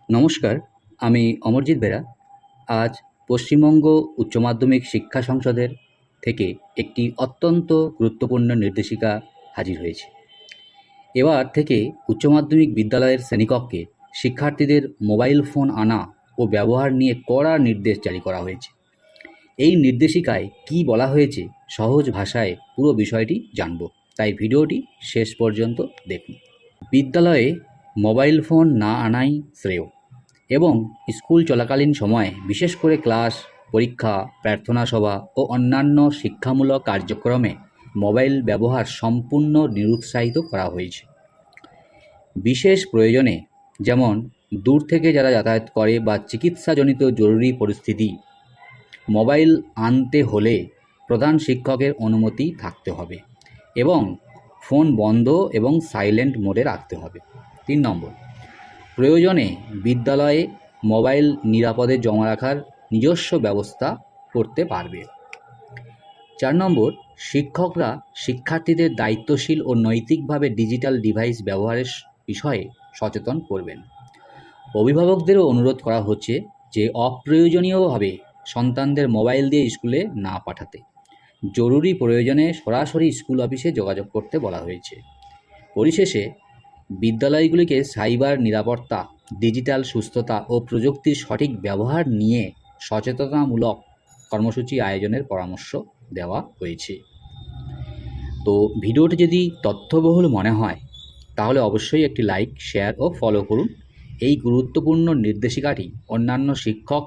নমস্কার, আমি অমরজিৎ বেরা। আজ পশ্চিমবঙ্গ উচ্চ মাধ্যমিক শিক্ষা সংসদের থেকে একটি অত্যন্ত গুরুত্বপূর্ণ নির্দেশিকা হাজির হয়েছে। এবার থেকে উচ্চ মাধ্যমিক বিদ্যালয়ের শ্রেণীকক্ষে শিক্ষার্থীদের মোবাইল ফোন আনা ও ব্যবহার নিয়ে কড়া নির্দেশ জারি করা হয়েছে। এই নির্দেশিকায় কী বলা হয়েছে সহজ ভাষায় পুরো বিষয়টি জানব, তাই ভিডিওটি শেষ পর্যন্ত দেখুন। বিদ্যালয়ে মোবাইল ফোন না আনাই শ্রেয় এবং স্কুল চলাকালীন সময়ে বিশেষ করে ক্লাস, পরীক্ষা, প্রার্থনা সভা ও অন্যান্য শিক্ষামূলক কার্যক্রমে মোবাইল ব্যবহার সম্পূর্ণ নিরুৎসাহিত করা হয়েছে। বিশেষ প্রয়োজনে, যেমন দূর থেকে যারা যাতায়াত করে বা চিকিৎসাজনিত জরুরি পরিস্থিতি, মোবাইল আনতে হলে প্রধান শিক্ষকের অনুমতি থাকতে হবে এবং ফোন বন্ধ এবং সাইলেন্ট মোডে রাখতে হবে। 3 নম্বর, প্রয়োজনে বিদ্যালয়ে মোবাইল নিরাপদে জমা রাখার নিজস্ব ব্যবস্থা করতে পারবে। 4 নম্বর, শিক্ষকরা শিক্ষার্থীদের দায়িত্বশীল ও নৈতিকভাবে ডিজিটাল ডিভাইস ব্যবহারের বিষয়ে সচেতন করবেন। অভিভাবকদেরও অনুরোধ করা হচ্ছে যে অপ্রয়োজনীয়ভাবে সন্তানদের মোবাইল দিয়ে স্কুলে না পাঠাতে। জরুরি প্রয়োজনে সরাসরি স্কুল অফিসে যোগাযোগ করতে বলা হয়েছে। পরিশেষে, বিদ্যালয়গুলিকে সাইবার নিরাপত্তা, ডিজিটাল সুস্থতা ও প্রযুক্তির সঠিক ব্যবহার নিয়ে সচেতনতামূলক কর্মসূচি আয়োজনের পরামর্শ দেওয়া হয়েছে। তো ভিডিওটি যদি তথ্যবহুল মনে হয় তাহলে অবশ্যই একটি লাইক, শেয়ার ও ফলো করুন। এই গুরুত্বপূর্ণ নির্দেশিকাটি অন্যান্য শিক্ষক